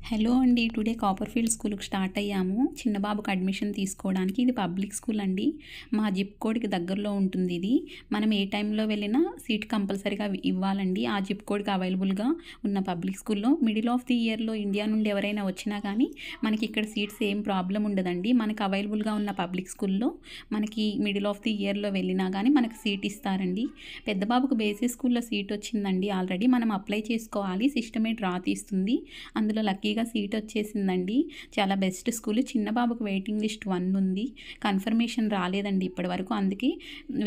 Hello అండి. Today Copperfield స్కూల్‌కి start అయ్యాము. చిన్న బాబుకి అడ్మిషన్ తీసుకోవడానికి. ఇది పబ్లిక్ స్కూల్ అండి. మా జిప్ కోడ్‌కి దగ్గరలో ఉంటుంది ఇది. మనం ఏ టైంలో వెళ్ళినా సీట్ కంపల్సరీగా ఇవ్వాలండి. ఆ జిప్ కోడ్‌కి అవైలబుల్‌గా ఉన్న పబ్లిక్ స్కూల్‌లో మిడిల్ ఆఫ్ ది ఇయర్‌లో ఇండియా నుండి ఎవరైనా వచ్చినా కానీ మనకి ఇక్కడ సీట్స్ ఏం ప్రాబ్లం ఉండదండి. మనకు అవైలబుల్‌గా ఉన్న పబ్లిక్ స్కూల్‌లో మనకి మిడిల్ ఆఫ్ ది ఇయర్‌లో వెళ్ళినా కానీ మనకు సీట్ ఇస్తారండి. పెద్ద బాబుకు బేసిక్ స్కూల్‌లో సీట్ వచ్చిందండి ఆల్రెడీ. మనం అప్లై చేసుకోవాలి. సిస్టమే డ్రా తీస్తుంది. అందులో లక్కీగా సీట్ వచ్చేసిందండి. చాలా బెస్ట్ స్కూల్. చిన్న బాబుకు వెయిటింగ్ లిస్ట్ 1 ఉంది. కన్ఫర్మేషన్ రాలేదండి ఇప్పటివరకు. అందుకే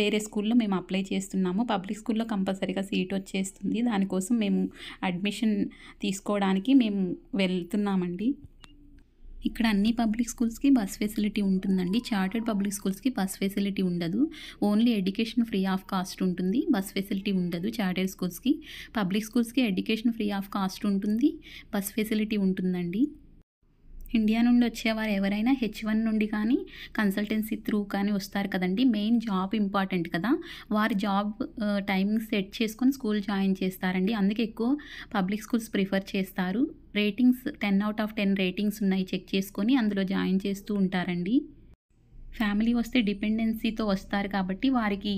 వేరే స్కూల్‌లో మేము అప్లై చేస్తున్నాము. పబ్లిక్ స్కూల్‌లో కంపల్సరీగా సీట్ వచ్చేస్తుంది. దానికోసం మేము అడ్మిషన్ తీసుకోవడానికి మేము వెళ్తున్నామండి. ఇక్కడ అన్ని పబ్లిక్ స్కూల్స్‌కి బస్ ఫెసిలిటీ ఉంటుందండి. చార్టర్డ్ పబ్లిక్ స్కూల్స్‌కి బస్ ఫెసిలిటీ ఉండదు. Only education free of cost ఉంటుంది. బస్ ఫెసిలిటీ ఉండదు చార్టర్డ్ స్కూల్స్‌కి. పబ్లిక్ స్కూల్స్‌కి ఎడ్యుకేషన్ ఫ్రీ ఆఫ్ కాస్ట్ ఉంటుంది. బస్ ఫెసిలిటీ ఉంటుందండి. ఇండియా నుండి వచ్చేవారు ఎవరైనా H1 నుండి కానీ కన్సల్టెన్సీ త్రూ కానీ వస్తారు కదండి. మెయిన్ జాబ్ ఇంపార్టెంట్ కదా. వారి జాబ్ టైమింగ్ సెట్ చేసుకొని స్కూల్ జాయిన్ చేస్తారండి. అందుకే ఎక్కువ పబ్లిక్ స్కూల్స్ ప్రిఫర్ చేస్తారు. రేటింగ్స్ 10/10 రేటింగ్స్ ఉన్నాయి చెక్ చేసుకొని అందులో జాయిన్ చేస్తూ ఉంటారండి. ఫ్యామిలీ వస్తే డిపెండెన్సీతో వస్తారు కాబట్టి వారికి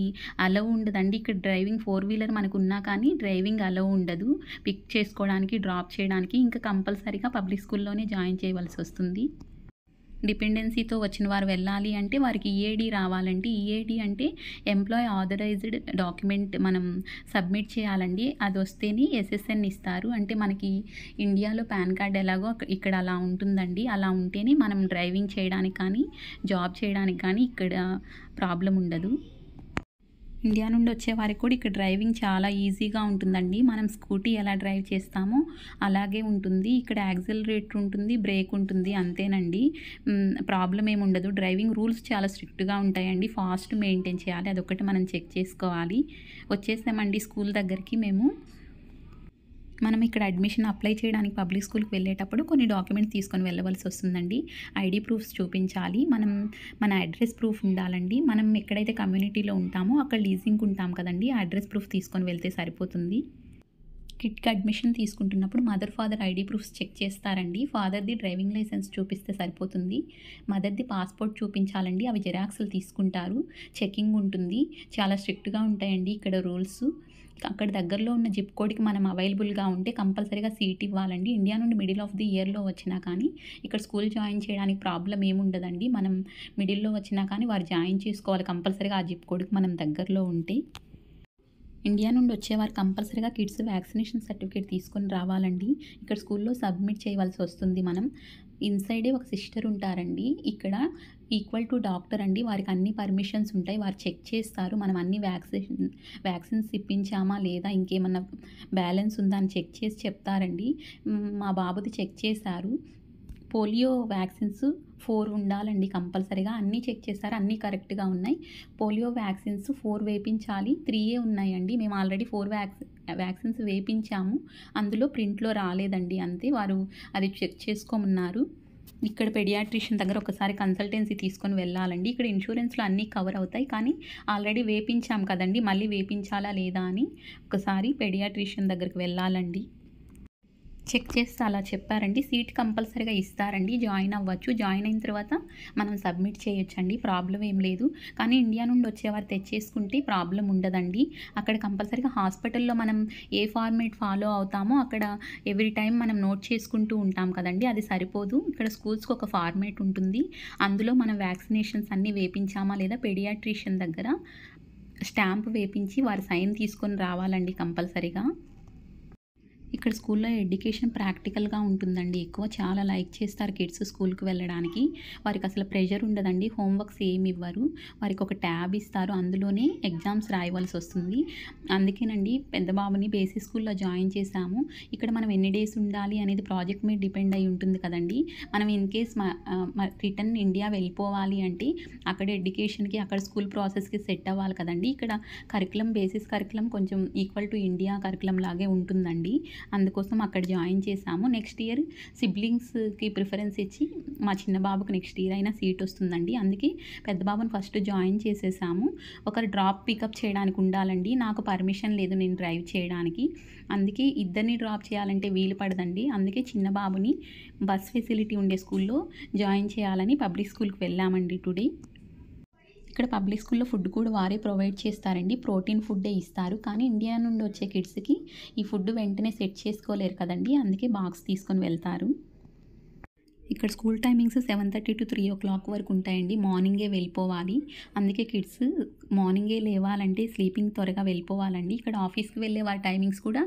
అలౌ ఉండదండి. ఇక్కడ డ్రైవింగ్ 4 వీలర్ మనకున్నా కానీ డ్రైవింగ్ అలౌ ఉండదు. పిక్ చేసుకోవడానికి, డ్రాప్ చేయడానికి ఇంకా కంపల్సరీగా పబ్లిక్ స్కూల్‌లోనే జాయిన్ చేయవలసి వస్తుంది. డిపెండెన్సీతో వచ్చిన వారు వెళ్ళాలి అంటే వారికి ఈఏడీ రావాలండి. ఈఏడీ అంటే ఎంప్లాయీ ఆథరైజ్డ్ డాక్యుమెంట్ మనం సబ్మిట్ చేయాలండి. అది వస్తేనే ఎస్ఎస్ఎన్ ఇస్తారు. అంటే మనకి ఇండియాలో పాన్ కార్డ్ ఎలాగో ఇక్కడ అలా ఉంటుందండి. అలా ఉంటేనే మనం డ్రైవింగ్ చేయడానికి కానీ, జాబ్ చేయడానికి కానీ ఇక్కడ ప్రాబ్లమ్ ఉండదు. ఇండియా నుండి వచ్చే వారికి కూడా ఇక్కడ డ్రైవింగ్ చాలా ఈజీగా ఉంటుందండి. మనం స్కూటీ ఎలా డ్రైవ్ చేస్తామో అలాగే ఉంటుంది. ఇక్కడ యాక్సిలరేటర్ ఉంటుంది, బ్రేక్ ఉంటుంది అంతేనండి. ప్రాబ్లమ్ ఏమి ఉండదు. డ్రైవింగ్ రూల్స్ చాలా స్ట్రిక్ట్‌గా ఉంటాయండి. ఫాస్ట్ మెయింటైన్ చేయాలి. అదొక్కటి మనం చెక్ చేసుకోవాలి. వచ్చేసామండి స్కూల్ దగ్గరికి మేము. మనం ఇక్కడ అడ్మిషన్ అప్లై చేయడానికి పబ్లిక్ స్కూల్‌కి వెళ్ళేటప్పుడు కొన్ని డాక్యుమెంట్స్ తీసుకొని వెళ్ళవలసి వస్తుందండి. ఐడీ ప్రూఫ్స్ చూపించాలి. మన అడ్రస్ ప్రూఫ్ ఉండాలండి. మనం ఎక్కడైతే కమ్యూనిటీలో ఉంటామో అక్కడ లీజింగ్‌కి ఉంటాం కదండీ! ఆ అడ్రస్ ప్రూఫ్ తీసుకొని వెళ్తే సరిపోతుంది. కిడ్‌కి అడ్మిషన్ తీసుకుంటున్నప్పుడు mother, father ID proofs check చేస్తారండి. ఫాదర్‌ది డ్రైవింగ్ లైసెన్స్ చూపిస్తే సరిపోతుంది. మదర్‌ది పాస్‌పోర్ట్ చూపించాలండి. అవి జిరాక్స్‌లు తీసుకుంటారు. చెకింగ్ ఉంటుంది. చాలా స్ట్రిక్ట్‌గా ఉంటాయండి ఇక్కడ రూల్స్. అక్కడ దగ్గరలో ఉన్న జిప్ కోడ్‌కి మనం అవైలబుల్‌గా ఉంటే కంపల్సరీగా సీట్ ఇవ్వాలండి. ఇండియా నుండి మిడిల్ ఆఫ్ ది ఇయర్‌లో వచ్చినా కానీ ఇక్కడ స్కూల్ జాయిన్ చేయడానికి ప్రాబ్లమ్ ఏముండదండి. మనం మిడిల్‌లో వచ్చినా కానీ వారు జాయిన్ చేసుకోవాలి కంపల్సరీగా ఆ జిప్ కోడ్‌కి మనం దగ్గరలో ఉంటే. ఇండియా నుండి వచ్చేవారు కంపల్సరీగా కిడ్స్ వ్యాక్సినేషన్ సర్టిఫికేట్ తీసుకొని రావాలండి. ఇక్కడ స్కూల్‌లో సబ్మిట్ చేయవలసి వస్తుంది మనం. ఇన్‌సైడే ఒక సిస్టర్ ఉంటారండి. ఇక్కడ ఈక్వల్ టు డాక్టర్ అండి. వారికి అన్ని పర్మిషన్స్ ఉంటాయి. వారు చెక్ చేస్తారు. మనం అన్ని వ్యాక్సిన్స్ ఇప్పించామా లేదా ఇంకేమన్నా బ్యాలెన్స్ ఉందా అని చెక్ చేసి చెప్తారండి. మా బాబుది చెక్ చేశారు. పోలియో వ్యాక్సిన్స్ 4 ఉండాలండి కంపల్సరీగా. అన్నీ చెక్ చేశారు. అన్నీ కరెక్ట్‌గా ఉన్నాయి. Polio vaccines 4 వేపించాలి. 3 ఉన్నాయండి. మేము ఆల్రెడీ 4 వ్యాక్సిన్స్ వేపించాము. అందులో ప్రింట్‌లో రాలేదండి అంతే. వారు అది చెక్ చేసుకోమన్నారు. ఇక్కడ పెడియాట్రిషియన్ దగ్గర ఒకసారి కన్సల్టెన్సీ తీసుకొని వెళ్ళాలండి. ఇక్కడ ఇన్సూరెన్స్‌లో అన్నీ కవర్ అవుతాయి. కానీ ఆల్రెడీ వేపించాం కదండీ! మళ్ళీ వేపించాలా లేదా అని ఒకసారి పెడియాట్రిషియన్ దగ్గరికి వెళ్ళాలండి. చెక్ చేస్తే అలా చెప్పారండి. సీట్ కంపల్సరీగా ఇస్తారండి. జాయిన్ అవ్వచ్చు. జాయిన్ అయిన తర్వాత మనం సబ్మిట్ చేయొచ్చండి. ప్రాబ్లమ్ ఏం లేదు. కానీ ఇండియా నుండి వచ్చేవారు తెచ్చేసుకుంటే ప్రాబ్లమ్ ఉండదండి. అక్కడ కంపల్సరీగా హాస్పిటల్‌లో మనం ఏ ఫార్మాట్ ఫాలో అవుతామో అక్కడ ఎవ్రీ టైమ్ మనం నోట్ చేసుకుంటూ ఉంటాం కదండీ! అది సరిపోదు. ఇక్కడ స్కూల్స్‌కి ఒక ఫార్మాట్ ఉంటుంది. అందులో మనం వ్యాక్సినేషన్స్ అన్నీ వేపించామా లేదా పెడియాట్రిషియన్ దగ్గర స్టాంప్ వేపించి వారి సైన్ తీసుకొని రావాలండి కంపల్సరీగా. ఇక్కడ స్కూల్‌లో ఎడ్యుకేషన్ ప్రాక్టికల్‌గా ఉంటుందండి. ఎక్కువ చాలా లైక్ చేస్తారు కిడ్స్ స్కూల్‌కి వెళ్ళడానికి. వారికి అసలు ప్రెషర్ ఉండదండి. హోంవర్క్స్ ఏమి ఇవ్వరు. వారికి ఒక ట్యాబ్ ఇస్తారు. అందులోనే ఎగ్జామ్స్ రాయవలసి వస్తుంది. అందుకేనండి పెద్ద బాబుని బేసిక్ స్కూల్‌లో జాయిన్ చేశాము. ఇక్కడ మనం ఎన్ని డేస్ ఉండాలి అనేది ప్రాజెక్ట్ మీద డిపెండ్ అయి ఉంటుంది కదండీ! మనం ఇన్ కేస్ రిటర్న్ ఇండియా వెళ్ళిపోవాలి అంటే అక్కడ ఎడ్యుకేషన్‌కి అక్కడ స్కూల్ ప్రాసెస్‌కి సెట్ అవ్వాలి కదండీ! ఇక్కడ బేసిస్ కరికులం కొంచెం ఈక్వల్ టు ఇండియా కరికులం లాగే ఉంటుందండి. అందుకోసం అక్కడ జాయిన్ చేశాము. నెక్స్ట్ ఇయర్ సిబ్లింగ్స్కి ప్రిఫరెన్స్ ఇచ్చి మా చిన్న బాబుకి నెక్స్ట్ ఇయర్ అయినా సీట్ వస్తుందండి. అందుకే పెద్ద బాబుని ఫస్ట్ జాయిన్ చేసేసాము. ఒకరు డ్రాప్ పికప్ చేయడానికి ఉండాలండి. నాకు పర్మిషన్ లేదు నేను డ్రైవ్ చేయడానికి. అందుకే ఇద్దరిని డ్రాప్ చేయాలంటే వీలు పడదండి. అందుకే చిన్న బాబుని బస్ ఫెసిలిటీ ఉండే స్కూల్లో జాయిన్ చేయాలని పబ్లిక్ స్కూల్కి వెళ్ళామండి టుడే. ఇక్కడ పబ్లిక్ స్కూల్లో ఫుడ్ కూడా వారే ప్రొవైడ్ చేస్తారండి. ప్రోటీన్ ఫుడ్డే ఇస్తారు. కానీ ఇండియా నుండి వచ్చే కిడ్స్కి ఈ ఫుడ్ వెంటనే సెట్ చేసుకోలేరు కదండి. అందుకే బాక్స్ తీసుకొని వెళ్తారు. ఇక్కడ స్కూల్ టైమింగ్స్ 7:30 to 3 వరకు ఉంటాయండి. మార్నింగే వెళ్ళిపోవాలి. అందుకే కిడ్స్ మార్నింగే లేవాలంటే స్లీపింగ్ త్వరగా వెళ్ళిపోవాలండి. ఇక్కడ ఆఫీస్కి వెళ్ళే వారి టైమింగ్స్ కూడా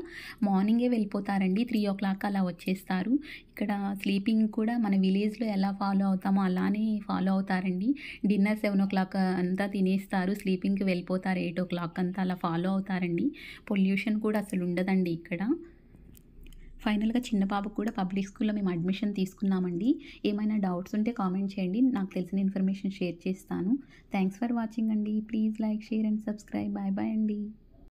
మార్నింగే వెళ్ళిపోతారండి. 3 అలా వచ్చేస్తారు. ఇక్కడ స్లీపింగ్ కూడా మన విలేజ్లో ఎలా ఫాలో అవుతామో అలానే ఫాలో అవుతారండి. డిన్నర్ 7 అంతా తినేస్తారు. స్లీపింగ్కి వెళ్ళిపోతారు 8 అంతా అలా ఫాలో అవుతారండి. పొల్యూషన్ కూడా అసలు ఉండదండి ఇక్కడ. ఫైనల్గా చిన్న బాబుకు కూడా పబ్లిక్ స్కూల్లో మేము అడ్మిషన్ తీసుకున్నామండి. ఏమైనా డౌట్స్ ఉంటే కామెంట్ చేయండి. నాకు తెలిసిన ఇన్ఫర్మేషన్ షేర్ చేస్తాను. థ్యాంక్స్ ఫర్ వాచింగ్ అండి. Please like, share and subscribe. Bye bye అండి.